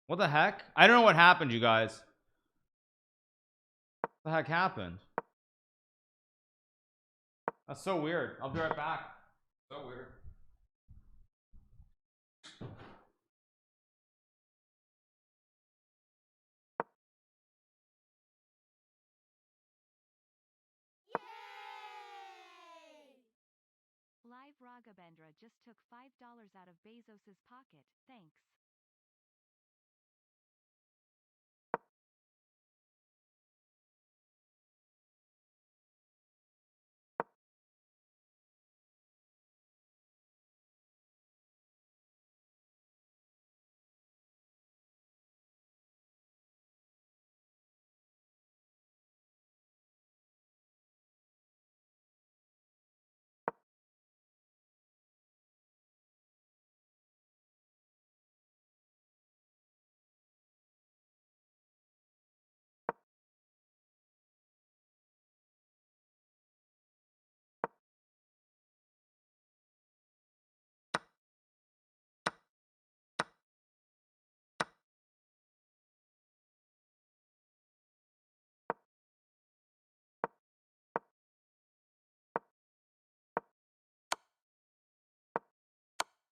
What the heck? I don't know what happened, you guys. What the heck happened? That's so weird. I'll be right back. So weird. Live Raghavendra just took $5 out of Bezos's pocket. Thanks.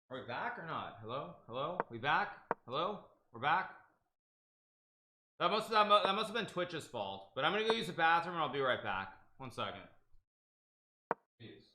Are we back or not? Hello? Hello? We back? Hello? We're back? That must have been Twitch's fault. But I'm gonna go use the bathroom and I'll be right back. 1 second. Jeez.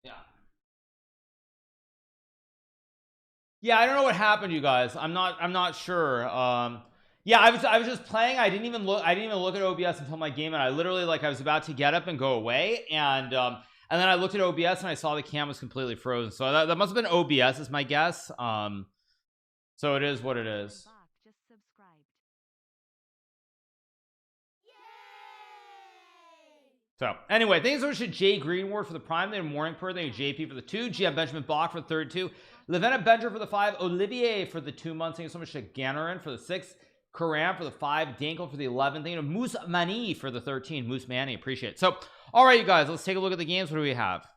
Yeah. Yeah, I don't know what happened, you guys. I'm not sure. Yeah, I was just playing. I didn't even look at OBS until my game, and I literally, like, I was about to get up and go away, and then I looked at OBS and I saw the cam was completely frozen. So that must have been OBS is my guess. So it is what it is. Just subscribed. So anyway, thanks so much to Jay Greenward for the prime, then Morning Bird, thank you JP for the 2, GM Benjamin Bach for the 32, Lavena Benjer for the 5, Olivier for the 2 months, thank you so much to Gannarin for the 6, Karam for the 5, Dankel for the 11, thank you to Moose Mani for the 13, Moose Manny, appreciate it. So all right, you guys, let's take a look at the games. What do we have?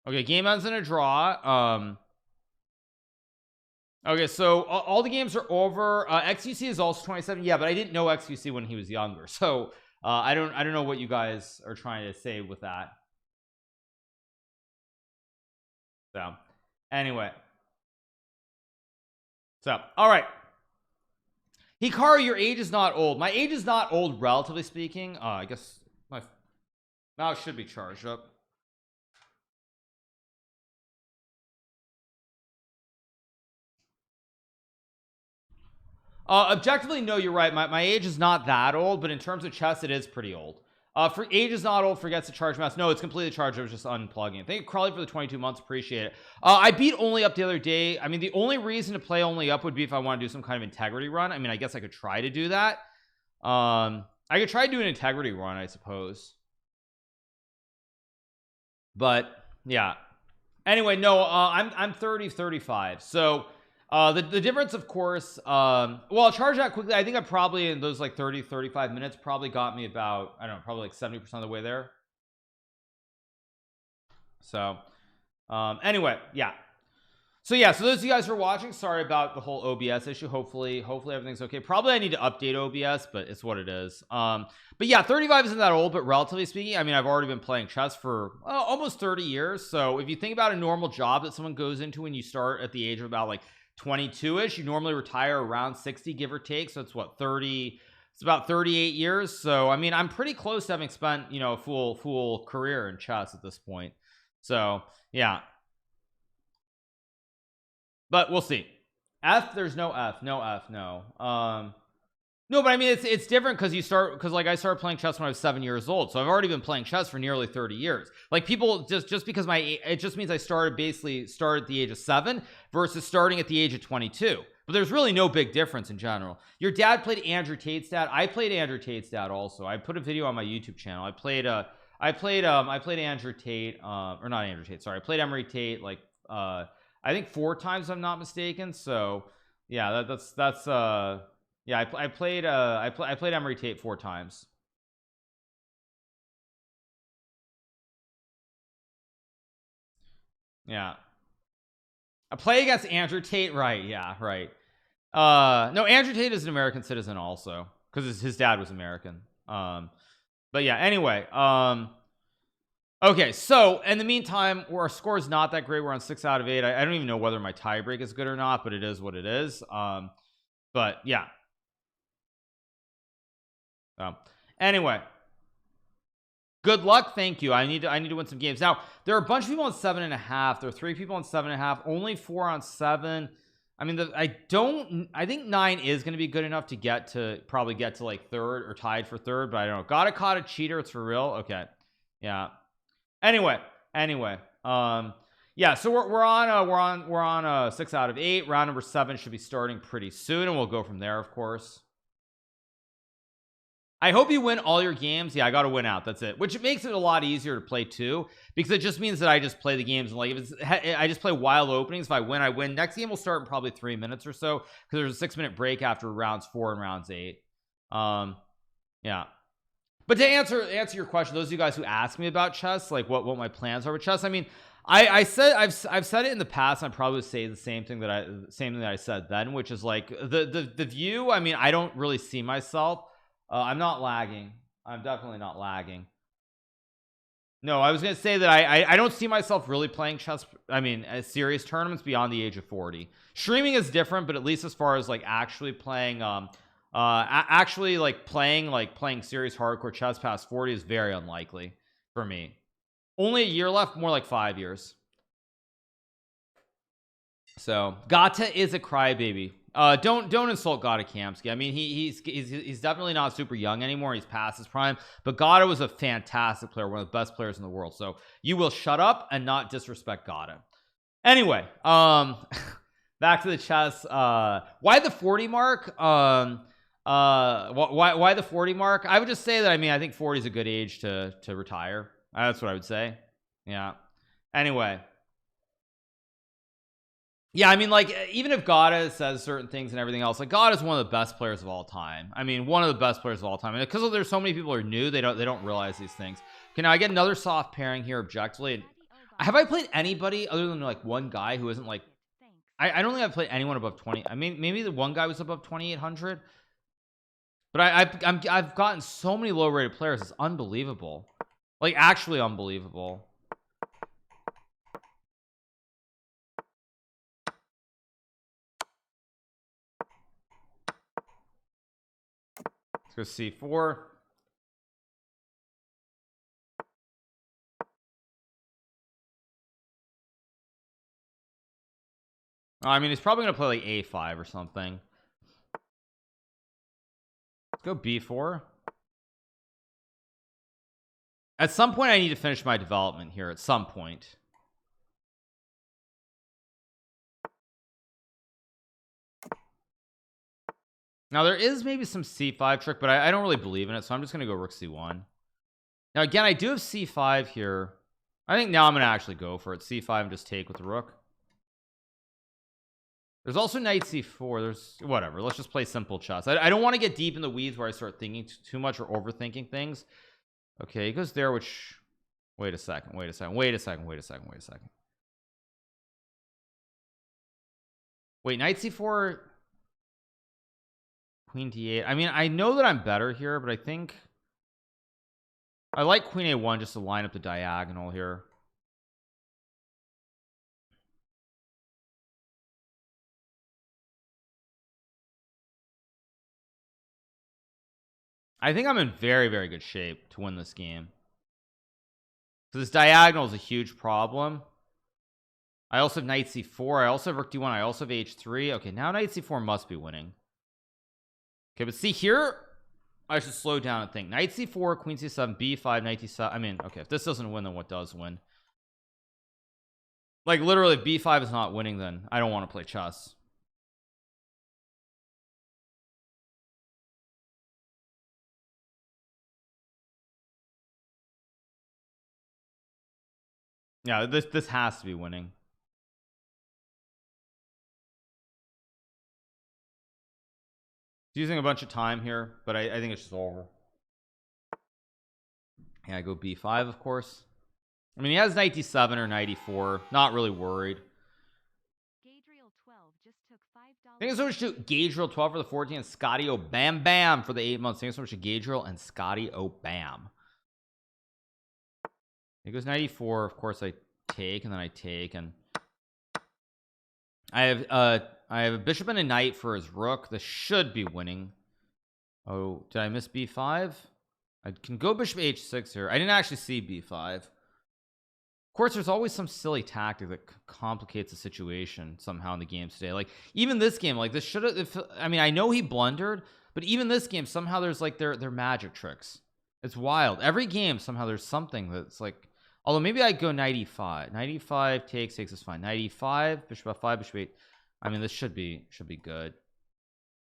Okay, game ends in a draw. Okay, so all the games are over. XUC is also 27. Yeah, but I didn't know XUC when he was younger, so I don't know what you guys are trying to say with that. So anyway, so all right, Hikaru, your age is not old. My age is not old, relatively speaking. I guess my mouse should be charged up. Objectively, no, you're right. My age is not that old, but in terms of chess, it is pretty old. For age is not old, forgets to charge mouse. No, it's completely charged. I was just unplugging it. Thank you, Crawley, for the 22 months. Appreciate it. I beat Only Up the other day. I mean, the only reason to play Only Up would be if I want to do some kind of integrity run. I mean, I guess I could try to do that. I could try to do an integrity run, I suppose. But yeah. Anyway, no, I'm 30, 35. So the difference, of course, well, I'll charge that quickly. I think I probably in those like 30 35 minutes probably got me about, I don't know, probably like 70% of the way there. So anyway, yeah. So yeah, so those of you guys who are watching, sorry about the whole OBS issue. Hopefully everything's okay. Probably I need to update OBS, but it's what it is. But yeah, 35 isn't that old, but relatively speaking, I mean, I've already been playing chess for almost 30 years. So if you think about a normal job that someone goes into when you start at the age of about like 22ish, you normally retire around 60, give or take. So it's what, 30, it's about 38 years. So I mean, I'm pretty close to having spent, you know, a full career in chess at this point. So yeah, but we'll see. F, there's no F, no. No, but I mean, it's different because like I started playing chess when I was 7 years old, so I've already been playing chess for nearly 30 years. Like people just because it just means I started at the age of 7 versus starting at the age of 22. But there's really no big difference in general. Your dad played Andrew Tate's dad. I played Andrew Tate's dad also. I put a video on my YouTube channel. I played Andrew Tate, or not Andrew Tate, sorry. I played Emery Tate like I think 4 times, if I'm not mistaken. So yeah, that's yeah, I played Emery Tate 4 times. Yeah, I play against Andrew Tate, right? Yeah, right. No, Andrew Tate is an American citizen also because his dad was American. But yeah, anyway, okay, so in the meantime, our score is not that great. We're on 6 out of 8. I don't even know whether my tiebreak is good or not, but it is what it is. But yeah. Anyway, good luck. Thank you. I need to win some games. Now there are a bunch of people on 7.5. There are 3 people on 7.5, only 4 on 7. I mean, I think 9 is going to be good enough to probably get to like 3rd or tied for 3rd, but I don't know. Gotta caught a cheater. It's for real. Okay. Yeah. Anyway, yeah, so we're on 6 out of 8. Round number 7 should be starting pretty soon, and we'll go from there, of course. I hope you win all your games. Yeah, I got to win out. That's it. Which makes it a lot easier to play too, because it just means that I just play the games and like if it's, I just play wild openings. If I win, I win. Next game will start in probably 3 minutes or so because there's a 6-minute break after rounds 4 and rounds 8. Yeah. But to answer your question, those of you guys who ask me about chess, like what my plans are with chess, I mean, I've said it in the past. I probably would say the same thing that I said then, which is like the view. I mean, I don't really see myself. I'm not lagging. I'm definitely not lagging. No, I was gonna say that I don't see myself really playing chess. I mean, serious tournaments beyond the age of 40. Streaming is different, but at least as far as like actually playing, actually like playing serious hardcore chess past 40 is very unlikely for me. Only a year left, more like 5 years. So Gata is a crybaby. Don't insult Gata Kamsky. I mean, he's definitely not super young anymore. He's past his prime, but Gata was a fantastic player, one of the best players in the world. So you will shut up and not disrespect Gata. Anyway, back to the chess. Why the 40 mark? Why the 40 mark? I would just say that, I mean, I think 40 is a good age to retire. That's what I would say. Yeah. Anyway. Yeah, I mean, like, even if Gata says certain things and everything else, like, Gata is one of the best players of all time. I mean, one of the best players of all time. And because there's so many people who are new, they don't realize these things. Okay, now I get another soft pairing here objectively. Have I played anybody other than like one guy who isn't like, I don't think I've played anyone above 20. I mean, maybe the one guy was above 2,800, but I've gotten so many low rated players. It's unbelievable, like actually unbelievable. Let's go c4. I mean, he's probably gonna play like a5 or something. Let's go b4. At some point I need to finish my development here at some point. Now there is maybe some c5 trick, but I don't really believe in it, so I'm just gonna go rook c1. Now again, I do have c5 here. I think now I'm gonna actually go for it. c5 and just take with the rook. There's also knight c4. There's whatever. Let's just play simple chess. I don't want to get deep in the weeds where I start thinking too much or overthinking things. Okay, he goes there, which wait a second. Wait a second. Wait a second. Wait a second. Wait a second. Wait, knight c4, queen d8. I mean, I know that I'm better here, but I think I like queen a1 just to line up the diagonal here. I think I'm in very, very good shape to win this game. So this diagonal is a huge problem. I also have knight c4. I also have rook d1. I also have h3. Okay, now knight c4 must be winning. Okay, but see here, I should slow down and think. Knight c4, queen c7, b5, knight d7. I mean, okay, if this doesn't win, then what does win? Like literally, if b5 is not winning, then I don't want to play chess. Yeah, this has to be winning. It's using a bunch of time here, but I think it's just over. Yeah, I go b5, of course. I mean, he has knight d7 or knight e4. Not really worried. Thank you so much to Gabriel 12 for the 14 and Scotty O Bam Bam for the 8 months. Thank you so much to Gabriel and Scotty O Bam. He goes knight e4. Of course, I take and then I take, and I have a bishop and a knight for his rook. This should be winning. Oh, did I miss b5? I can go bishop h6 here. I didn't actually see b5. Of course, there's always some silly tactic that complicates the situation somehow in the games today. Like even this game, like this should have. I mean, I know he blundered, but even this game, somehow there's like their magic tricks. It's wild. Every game, somehow there's something that's like. Although maybe I go knight e5. Knight e5 takes is fine. Knight e5, bishop f5, bishop 8. I mean, this should be good.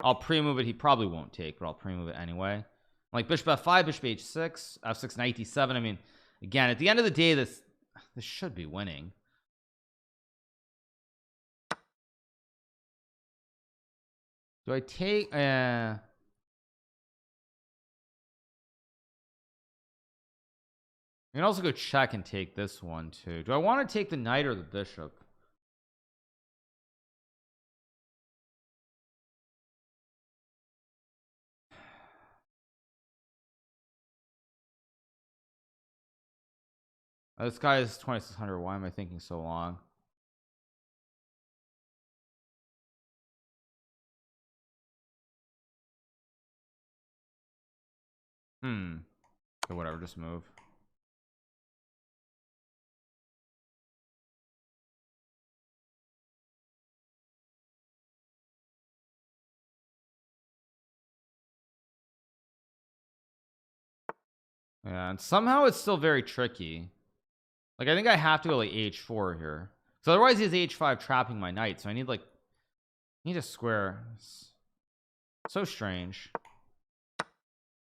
I'll pre-move it. He probably won't take, but I'll pre-move it anyway. Like bishop f5, bishop h6, f6, knight d7. I mean, again, at the end of the day, this should be winning. Do I take? I can also go check and take this one too. Do I want to take the knight or the bishop? This guy is 2600. Why am I thinking so long? So whatever, just move. Yeah, and somehow it's still very tricky. Like I think I have to go like h4 here, so otherwise he has h5 trapping my knight. So I need a square. It's so strange.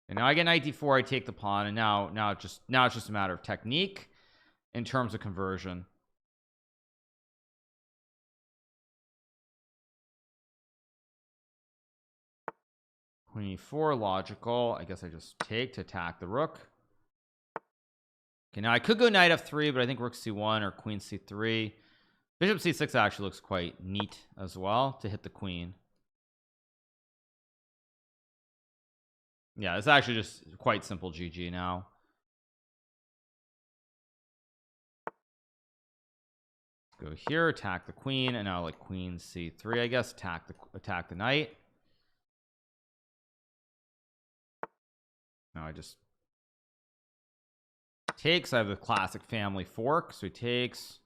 And now I get knight d4. I take the pawn, and now it's just a matter of technique in terms of conversion. Queen e4, logical. I guess I just take to attack the rook. Okay, now I could go knight f3, but I think rook c1 or queen c3. Bishop c6 actually looks quite neat as well to hit the queen. Yeah, it's actually just quite simple GG now. Let's go here, attack the queen, and now like queen c3, I guess, attack the knight. Now I just takes. I have the classic family fork, so he takes.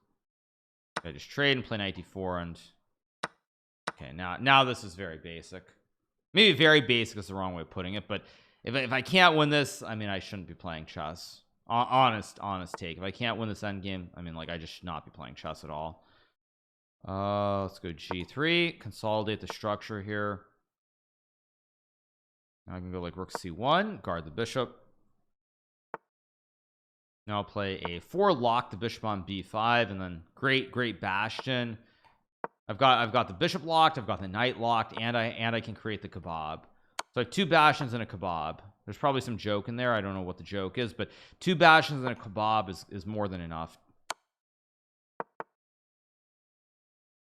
I just trade and play knight d4, and okay, now this is very basic. Maybe very basic is the wrong way of putting it, but if I can't win this, I mean, I shouldn't be playing chess. Honest take. If I can't win this endgame, I mean, like, I just should not be playing chess at all. Let's go g3, consolidate the structure here. Now I can go like rook c1, guard the bishop. Now I'll play a 4, lock the bishop on b5, and then great bastion. I've got the bishop locked, I've got the knight locked, and I can create the kebab. So I have 2 bastions and a kebab. There's probably some joke in there. I don't know what the joke is, but 2 bastions and a kebab is more than enough.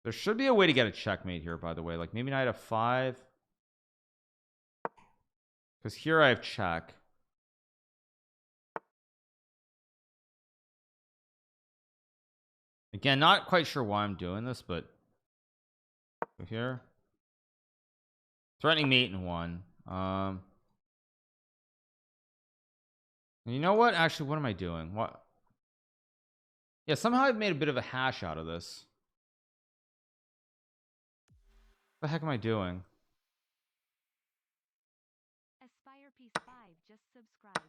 There should be a way to get a checkmate here, by the way. Like maybe knight f5. Because here I have check. Again, not quite sure why I'm doing this, but go here. Threatening mate in 1. You know what? Actually, what am I doing? What? Yeah, somehow I've made a bit of a hash out of this. What the heck am I doing? Aspire Piece 5 just subscribed.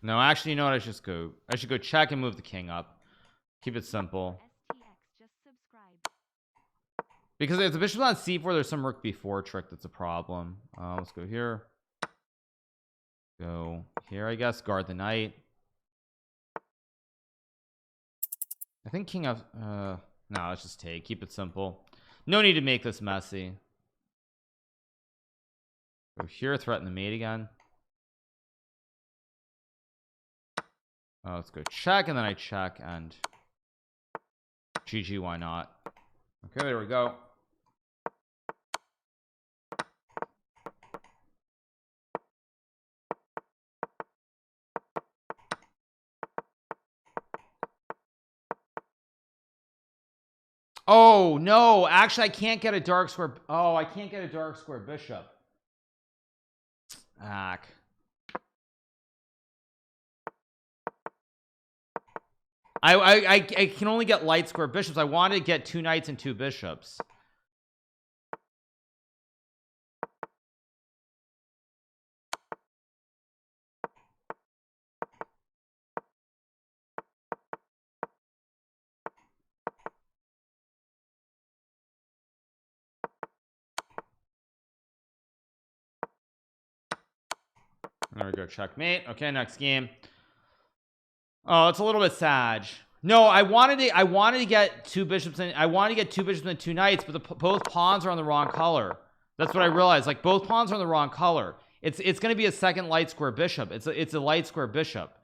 No, actually, you know what? I should go check and move the king up. Keep it simple. STX just subscribed. Because if the bishop's on c4, there's some rook b4 trick that's a problem. Let's go here. Go here, I guess. Guard the knight. I think king of no, let's just take. Keep it simple. No need to make this messy. Go here, threaten the mate again. Let's go check, and then I check, and GG, why not? Okay, there we go. Oh no, actually I can't get a dark square. Oh, I can't get a dark square bishop. I can only get light square bishops. I wanted to get 2 knights and 2 bishops. There we go, checkmate. Okay, next game. Oh, it's a little bit sad. No, I wanted to get 2 bishops and I wanted to get 2 bishops and 2 knights, but both pawns are on the wrong color. That's what I realized. Like both pawns are on the wrong color. It's going to be a second light square bishop. It's a light square bishop.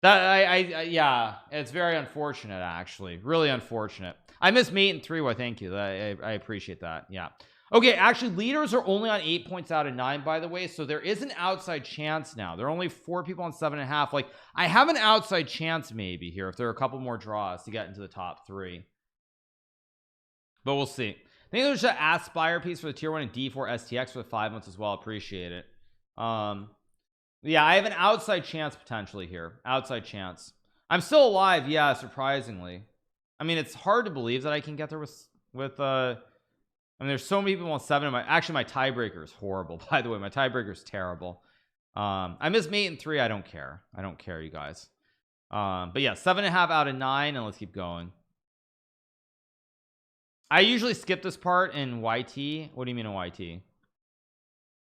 That yeah, it's very unfortunate, actually. Really unfortunate. I missed mate in 3. Well, thank you. I appreciate that. Yeah. Okay, actually, leaders are only on 8 points out of 9, by the way, so there is an outside chance now. There are only 4 people on 7.5. Like, I have an outside chance maybe here if there are a couple more draws to get into the top 3. But we'll see. I think there's an Aspire piece for the tier 1 and D4 STX for the 5 months as well. Appreciate it. Yeah, I have an outside chance potentially here. Outside chance. I'm still alive, yeah, surprisingly. I mean, it's hard to believe that I can get there with I mean, there's so many people on 7. Actually, my tiebreaker is horrible, by the way. My tiebreaker is terrible. I missed mate in 3. I don't care, you guys. But yeah, 7.5 out of 9, and let's keep going. I usually skip this part in YT. What do you mean in YT?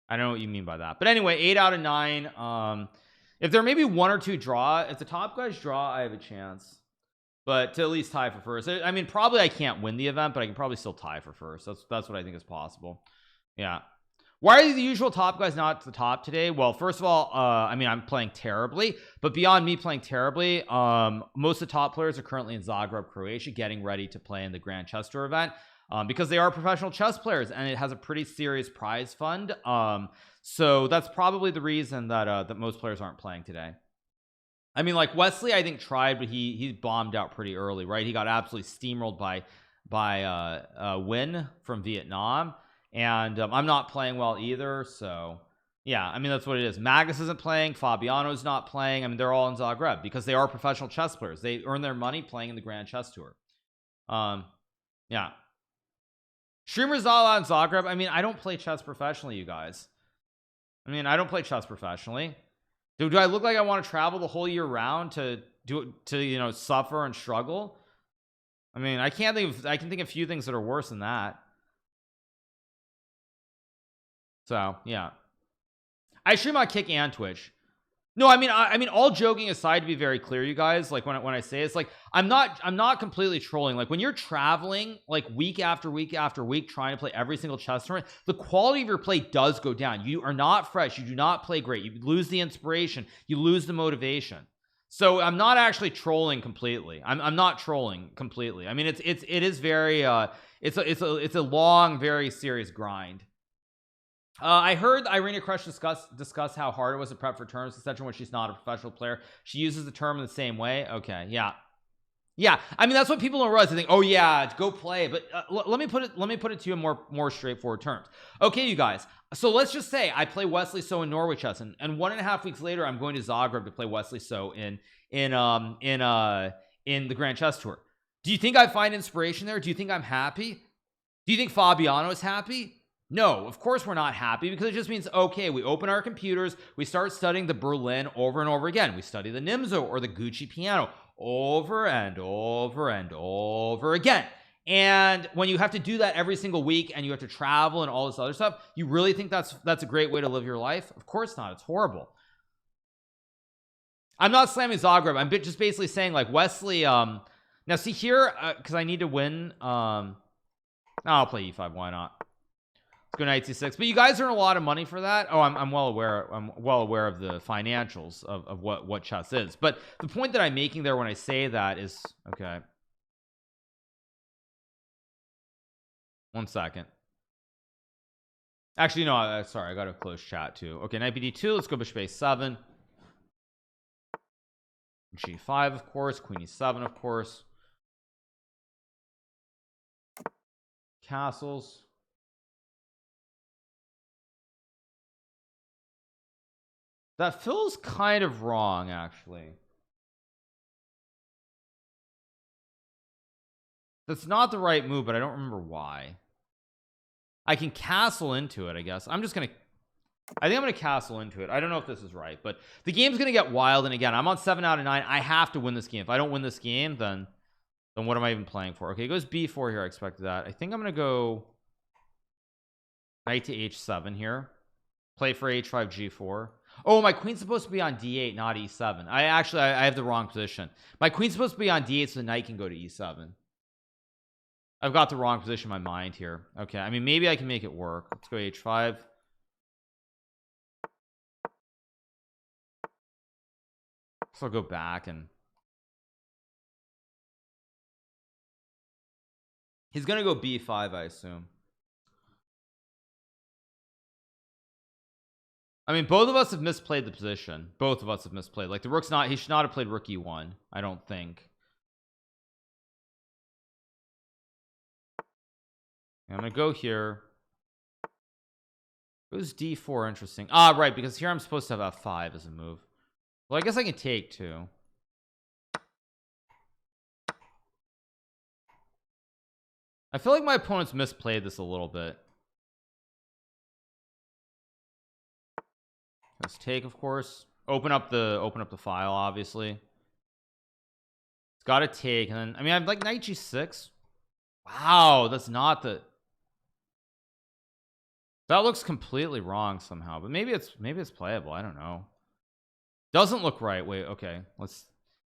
I don't know what you mean by that, but anyway, 8 out of 9. If there may be 1 or 2 draw, if the top guys draw, I have a chance, but to at least tie for first. I mean, probably I can't win the event, but I can probably still tie for first. That's what I think is possible. Yeah. Why are the usual top guys not to the top today? Well, first of all, I mean, I'm playing terribly, but beyond me playing terribly, most of the top players are currently in Zagreb, Croatia, getting ready to play in the Grand Chess Tour event. Because they are professional chess players and it has a pretty serious prize fund. So that's probably the reason that that most players aren't playing today. I mean, like Wesley, I think tried, but he bombed out pretty early, right? He got absolutely steamrolled by Win from Vietnam, and I'm not playing well either. So Yeah, I mean, that's what it is. Magus isn't playing, Fabiano's not playing. I mean, they're all in Zagreb because they are professional chess players. They earn their money playing in the Grand Chess Tour. Yeah. Streamers all on Zagreb. I mean, I don't play chess professionally, you guys. I mean, I don't play chess professionally. Do I look like I want to travel the whole year round to you know, suffer and struggle? I mean, I can think of a few things that are worse than that. So yeah, I stream on Kick and Twitch. No, I mean, all joking aside, to be very clear, you guys, like when I say it's like I'm not completely trolling. Like when you're traveling like week after week after week trying to play every single chess tournament, the quality of your play does go down. You are not fresh. You do not play great. You lose the inspiration. You lose the motivation. So I'm not actually trolling completely. I'm not trolling completely. I mean, it is very it's a long, very serious grind. I heard Irina Crush discuss how hard it was to prep for tournaments, etc. When she's not a professional player, she uses the term in the same way. Okay, yeah. I mean, that's what people don't realize. They think, oh yeah, go play. But let me put it to you in more straightforward terms. Okay, you guys. So let's just say I play Wesley So in Norway chess, and 1.5 weeks later, I'm going to Zagreb to play Wesley So in the Grand Chess Tour. Do you think I find inspiration there? Do you think I'm happy? Do you think Fabiano is happy? No, of course we're not happy, because it just means, okay, we open our computers, we start studying the Berlin over and over again. We study the Nimzo or the Gucci piano over and over and over again. And when you have to do that every single week and you have to travel and all this other stuff, you really think that's a great way to live your life? Of course not. It's horrible. I'm not slamming Zagreb. I'm just basically saying, like, Wesley, now see here, because I need to win, I'll play e5, why not? Let's go knight c6. But you guys earn a lot of money for that. Oh, I'm well aware of the financials of what chess is. But the point that I'm making there when I say that is, okay, one second. Actually, no, sorry, I gotta close chat too. Okay, knight bd2, let's go bishop a7, g5, of course, queen e7, of course, castles. That feels kind of wrong, actually. That's not the right move, but I don't remember why. I can castle into it, I guess. I think I'm gonna castle into it. I don't know if this is right, but the game's gonna get wild. And again, I'm on 7 out of 9. I have to win this game. If I don't win this game, then what am I even playing for? Okay, it goes b4 here. I expected that. I think I'm gonna go knight to h7 here, play for h5 g4. Oh, my queen's supposed to be on d8, not e7. I have the wrong position. My queen's supposed to be on d8 so the knight can go to e7. I've got the wrong position in my mind here. Okay, I mean, maybe I can make it work. Let's go h5. So I'll go back, and he's gonna go b5, I assume. I mean, both of us have misplayed the position. Both of us have misplayed. Like, the rook's not, he should not have played rook e1, I don't think. I'm gonna go here. Goes d4, interesting. Ah, right, because here I'm supposed to have f5 as a move. Well, I guess I can take too. I feel like my opponent's misplayed this a little bit. Let's take, of course. Open up the file, obviously. It's got to take, and then I mean, I'm like knight g6. Wow, that's not the. That looks completely wrong somehow, but maybe it's playable. I don't know. Doesn't look right. Wait, okay. This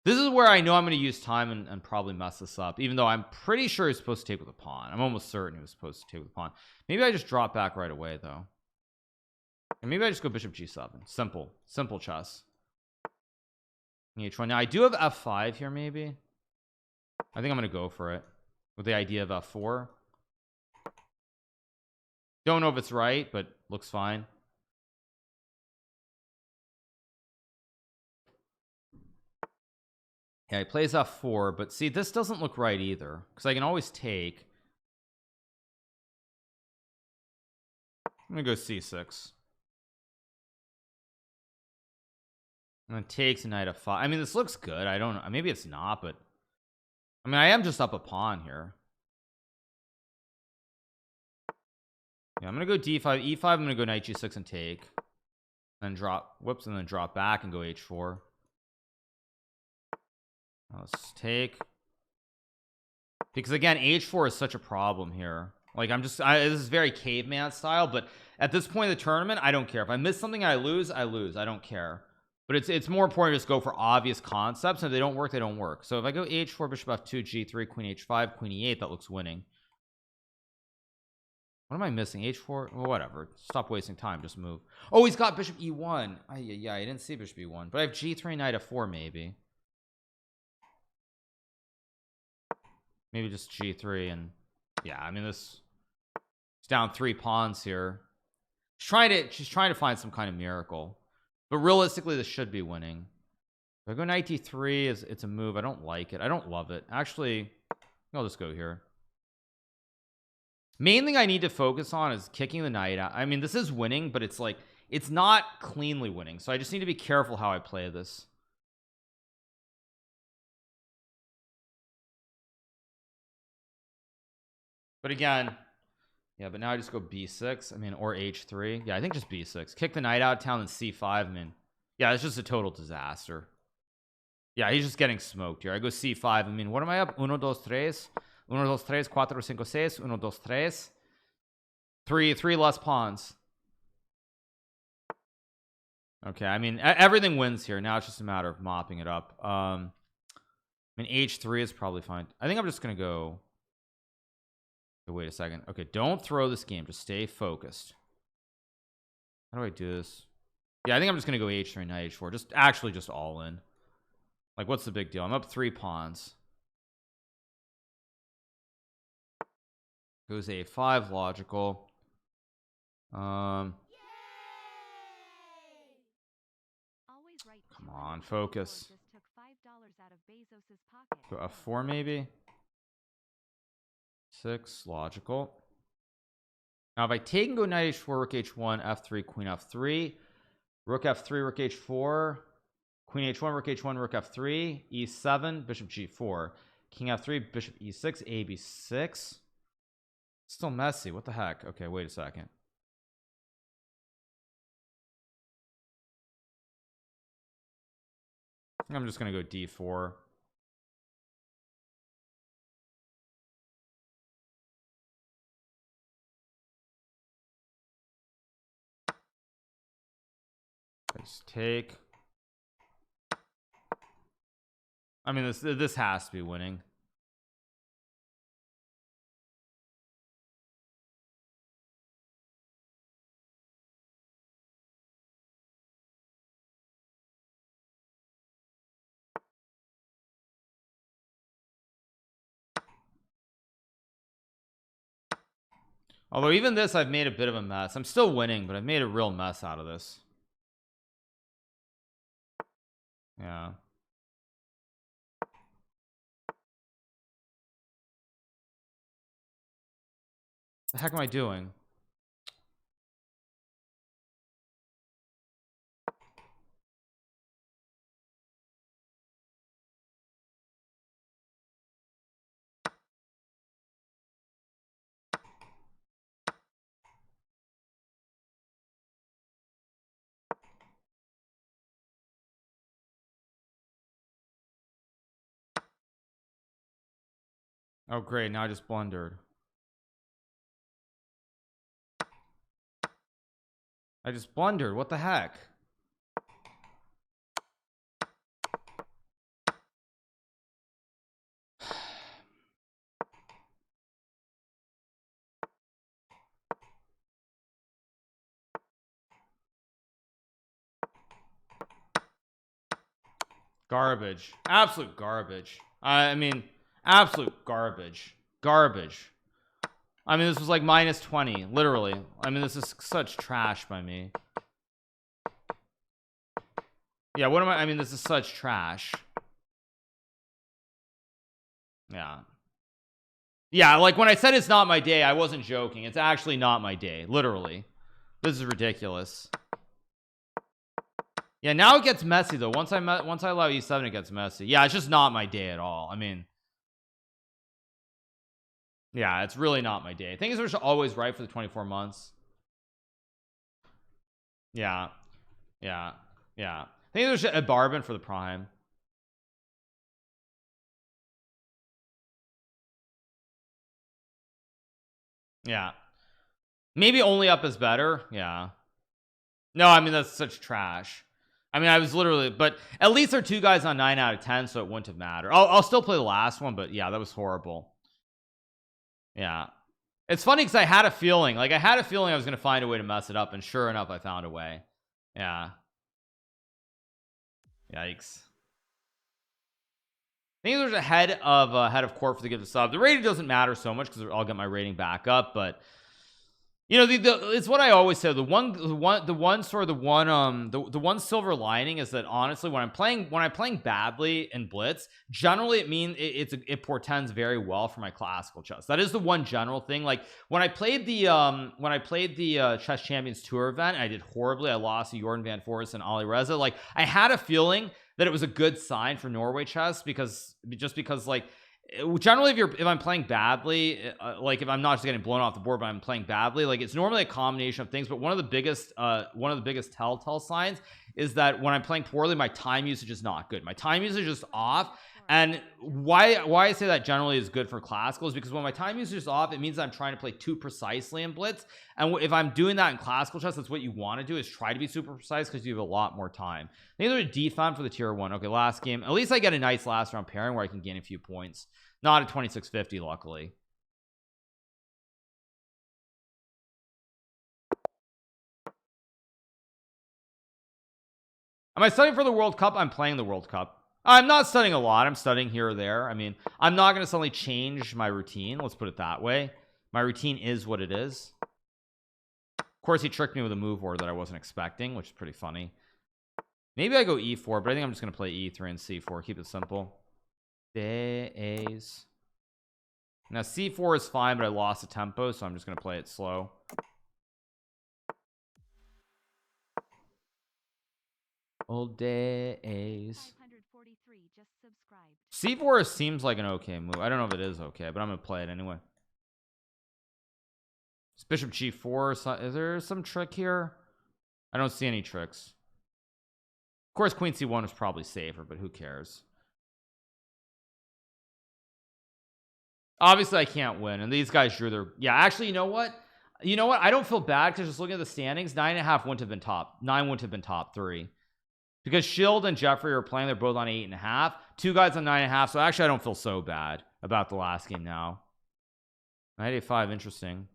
is where I know I'm going to use time and probably mess this up, even though I'm pretty sure he's supposed to take with a pawn. I'm almost certain he was supposed to take with a pawn. Maybe I just drop back right away, though. And maybe I just go bishop g7. Simple chess. H1. Now I do have f5 here, maybe. I think I'm going to go for it with the idea of f4. Don't know if it's right, but looks fine. Yeah, he plays f4, but see, this doesn't look right either, because I can always take. I'm gonna go c6. And then takes knight f5. I mean, this looks good. I don't know. Maybe it's not, but I mean, I am just up a pawn here. Yeah, I'm gonna go d5, e5. I'm gonna go knight g6 and take, then drop. Whoops, and then drop back and go h4. Let's take, because again, h4 is such a problem here. Like, this is very caveman style, but at this point in the tournament, I don't care. If I miss something, I lose. I don't care. But it's more important to just go for obvious concepts, and if they don't work, they don't work. So if I go h4, bishop f2, g3, queen h5, queen e8, that looks winning. What am I missing? h4? Well, whatever. Stop wasting time. Just move. Oh, he's got bishop e1. Yeah, I didn't see bishop e1, but I have g3, knight f4, maybe. Maybe just g3, and yeah, I mean, this is down 3 pawns here. She's trying to find some kind of miracle, but realistically, this should be winning. If I go knight d3, it's a move. I don't like it. I don't love it. Actually, I'll just go here. Main thing I need to focus on is kicking the knight out. I mean, this is winning, but it's like, it's not cleanly winning, so I just need to be careful how I play this. But again, yeah, but now I just go b6. I mean, or h3. Yeah, I think just b6. Kick the knight out of town, and c5. I mean, yeah, it's just a total disaster. Yeah, he's just getting smoked here. I go c5. I mean, what am I up? 1, 2, 3. 1, 2, 3, 4, 5, 6. 1, 2, 3. Three less pawns. Okay, I mean, everything wins here. Now it's just a matter of mopping it up. I mean, h3 is probably fine. I think I'm just gonna go. Wait a second. Okay, don't throw this game. Just stay focused. How do I do this? Yeah, I think I'm just gonna go h3, knight h4. Just all in. Like, what's the big deal? I'm up 3 pawns. Goes a5, logical. Come on, focus. Go f4 maybe. 6, logical. Now if I take and go knight h4, rook h1, f3, queen f3, rook f3, rook h4, queen h1, rook h1, rook f3, e7, bishop g4, king f3, bishop e6, a b6. Still messy. What the heck? Okay, wait a second. I think I'm just gonna go d4. Let's take. I mean, this has to be winning. Although even this, I've made a bit of a mess. I'm still winning, but I've made a real mess out of this. Yeah. The heck am I doing? Oh great, now I just blundered. I just blundered. What the heck? Garbage. Absolute garbage. I mean, absolute garbage. Garbage. I mean, this was like minus 20, literally. I mean, this is such trash by me. Yeah, what am I mean, this is such trash. Yeah, like when I said it's not my day, I wasn't joking. It's actually not my day, literally. This is ridiculous. Yeah, now it gets messy though. Once I allow e7, it gets messy. Yeah, it's just not my day at all. I mean, yeah, it's really not my day. Things are always right for the 24 months. Yeah, yeah, yeah. I think there's a bargain for the prime. Yeah, maybe only up is better. Yeah. No, I mean that's such trash. I mean, I was literally, but at least there are two guys on 9 out of 10, so it wouldn't have mattered. I'll still play the last one, but yeah, that was horrible. Yeah, it's funny because I had a feeling, I was gonna find a way to mess it up, and sure enough, I found a way. Yeah. Yikes. I think there's a head of court for the gift of sub. The rating doesn't matter so much because I'll get my rating back up, but you know, it's what I always say. The one silver lining is that honestly, when I'm playing badly in Blitz, generally it means it portends very well for my classical chess. That is the one general thing. Like when I played the Chess Champions Tour event, I did horribly. I lost to Jordan Van Forest and Ali Reza. Like I had a feeling that it was a good sign for Norway chess because like generally if I'm playing badly, like if I'm not just getting blown off the board but I'm playing badly, like it's normally a combination of things, but one of the biggest telltale signs is that when I'm playing poorly, my time usage is not good. My time usage is off. And why I say that generally is good for classical is because when my time usage is off, it means that I'm trying to play too precisely in Blitz. And if I'm doing that in classical chess, that's what you want to do, is try to be super precise because you have a lot more time. Neither a defund for the tier 1. Okay, last game. At least I get a nice last round pairing where I can gain a few points. Not at 2650, luckily. Am I studying for the World Cup? I'm playing the World Cup. I'm not studying a lot. I'm studying here or there. I mean, I'm not going to suddenly change my routine. Let's put it that way. My routine is what it is. Of course, he tricked me with a move order that I wasn't expecting, which is pretty funny. Maybe I go e4, but I think I'm just going to play e3 and c4. Keep it simple. Days. Now c4 is fine, but I lost the tempo, so I'm just going to play it slow. Old days. c4 seems like an okay move. I don't know if it is okay, but I'm gonna play it anyway. It's bishop g4. Is there some trick here? I don't see any tricks. Of course, queen c1 is probably safer, but who cares? Obviously I can't win, and these guys drew their, yeah, actually, you know what, I don't feel bad because just looking at the standings, 9.5 wouldn't have been top 9, wouldn't have been top 3 because Shield and Jeffrey are playing. They're both on 8.5, two guys on 9.5, so actually I don't feel so bad about the last game now. 985, interesting.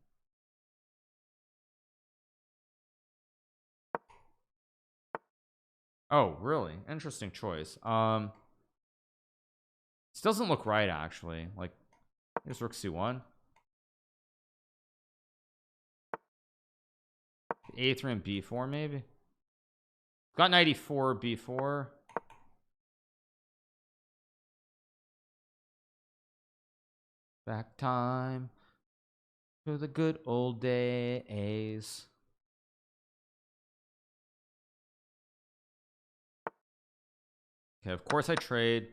Oh really? Interesting choice. This doesn't look right actually. Like, here's rook c1, a3 and b4 maybe. Got 94 b4. Back time to the good old days. Okay, of course I trade.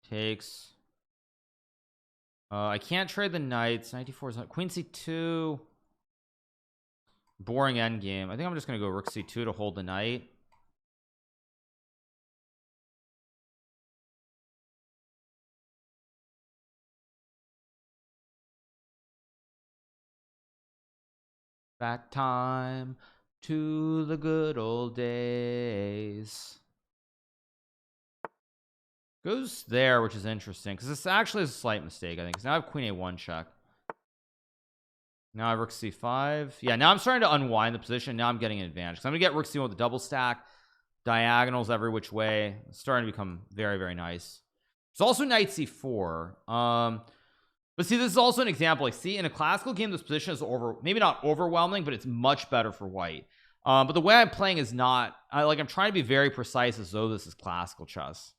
Takes. I can't trade the knights. 94 is not. Queen c2. Boring endgame. I think I'm just gonna go rook c2 to hold the knight. Back time to the good old days. Goes there, which is interesting because this actually is a slight mistake, I think, because now I have queen a1 check. Now I have rook c5. Yeah, now I'm starting to unwind the position. Now I'm getting an advantage. So I'm gonna get rook c1 with the double stack, diagonals every which way. It's starting to become very, very nice. There's also knight c4. But see, this is also an example. Like, see, in a classical game, this position is maybe not overwhelming, but it's much better for white. But the way I'm playing is not. I'm trying to be very precise as though this is classical chess.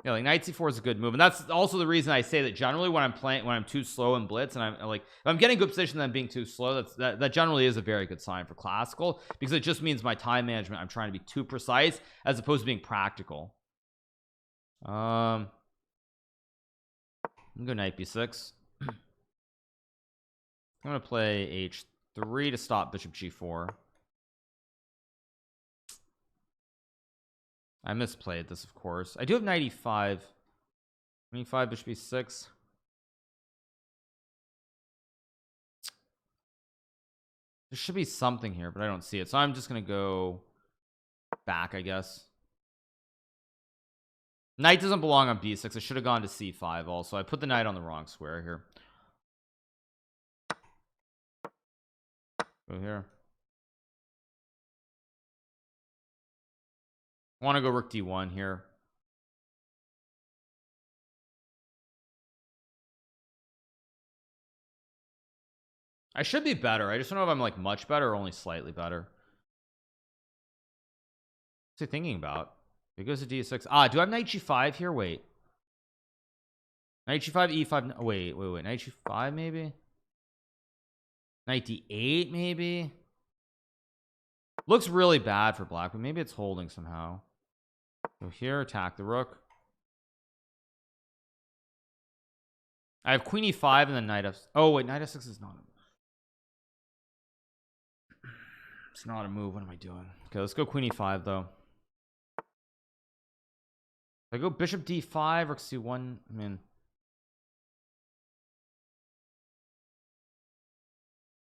Yeah, like knight c4 is a good move, and that's also the reason I say that generally when I'm too slow in blitz, and I'm like, if I'm getting good position then being too slow, that generally is a very good sign for classical, because it just means my time management, I'm trying to be too precise as opposed to being practical. I'm gonna go knight b6. I'm gonna play h3 to stop bishop g4. I misplayed this, of course. I do have knight e5. Knight e5, bishop e6. There should be something here, but I don't see it, so I'm just gonna go back, I guess. Knight doesn't belong on b6. I should have gone to c5 also. I put the knight on the wrong square here. Go here. I want to go rook d1 here. I should be better. I just don't know if I'm like much better or only slightly better. What's he thinking about? It goes to d6. Ah, do I have knight g5 here? Wait. Knight g5, e5. Wait. Knight g5 maybe? Knight d8 maybe? Looks really bad for black, but maybe it's holding somehow. Go here, attack the rook. I have queen e5 and then knight f. Oh wait, knight f6 is not a move. It's not a move. What am I doing? Okay, let's go queen e5 though. If I go bishop d5, rook c1. I mean,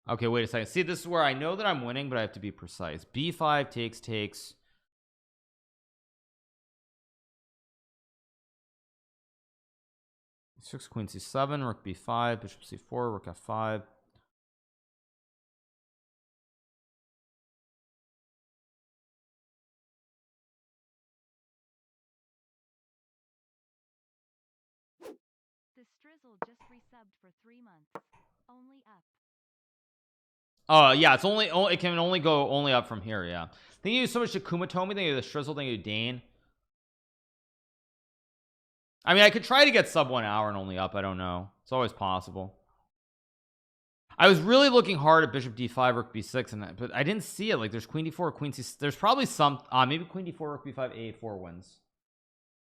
okay, wait a second. See, this is where I know that I'm winning, but I have to be precise. b5 takes. Six, queen c7, rook b5, bishop c4, rook f5. The Strizzle just resubbed for 3 months. Only up. Yeah, it can only go up from here. Yeah, thank you so much to Kumatomi. Thank you to the Strizzle. Thank you to Dane. I mean, I could try to get sub 1 hour and only up. I don't know. It's always possible. I was really looking hard at bishop d5, rook b6, and but I didn't see it. Like, there's queen d4, queen c. There's probably some. Maybe queen d4, rook b5, a4 wins.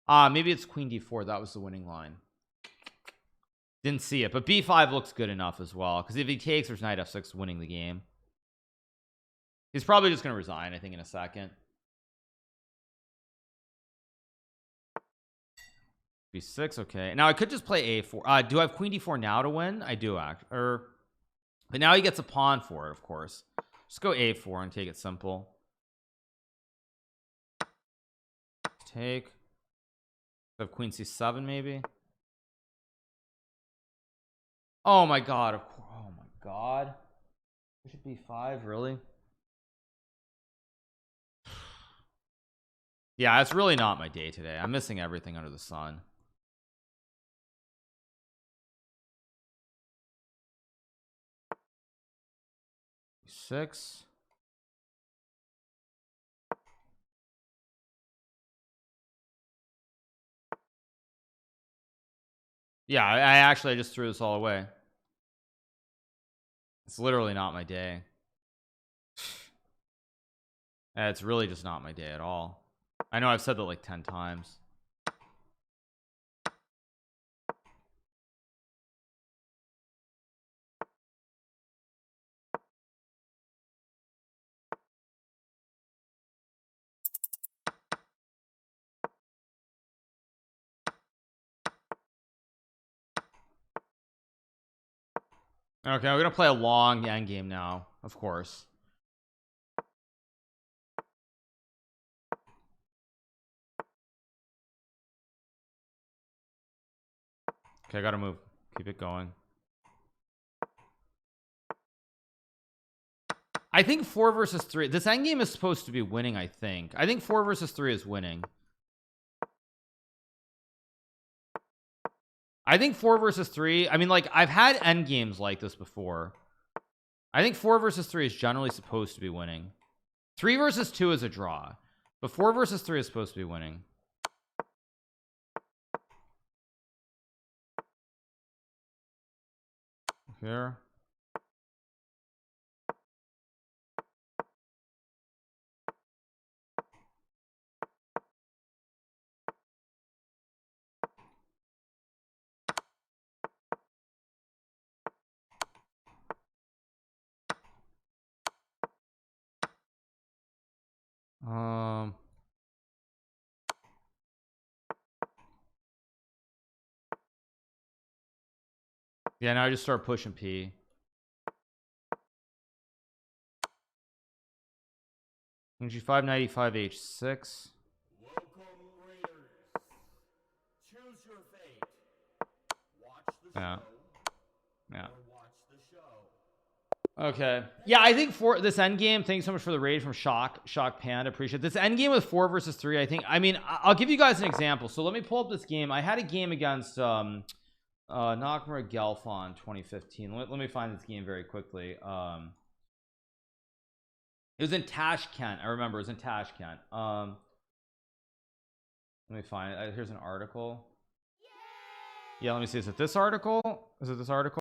Maybe it's queen d4. That was the winning line. Didn't see it, but b5 looks good enough as well, because if he takes, there's knight f6 winning the game. He's probably just going to resign, I think, in a second. b6, okay. Now I could just play a4. Do I have queen d4 now to win? I do, but now he gets a pawn for it, of course. Just go a4 and take it simple. Take. I have queen c7 maybe. Oh my god, of course. Oh my god. Bishop b5, really? Yeah, it's really not my day today. I'm missing everything under the sun. Six. Yeah, I just threw this all away. It's literally not my day. It's really just not my day at all. I know I've said that like 10 times. Okay, we're gonna play a long end game now, of course. Okay, I gotta move. Keep it going. I think 4 versus 3. This end game is supposed to be winning. I think 4 versus 3 is winning. I think 4 versus 3. I mean, like, I've had end games like this before. I think 4 versus 3 is generally supposed to be winning. 3 versus 2 is a draw, but 4 versus 3 is supposed to be winning. here. Yeah, now I just start pushing P. G5 95 H6. Welcome, Raiders. Choose your fate. Watch the Yeah. show Yeah. or watch the show. Okay. Yeah, I think for this end game, thanks so much for the raid from Shock Panda. Appreciate it. This end game with 4 versus 3. I think. I mean, I'll give you guys an example. So let me pull up this game. I had a game against Nakamura Gelfon 2015. Let me find this game very quickly. It was in Tashkent. I remember it was in Tashkent. Let me find it. Here's an article. Yeah, let me see. Is it this article? Is it this article?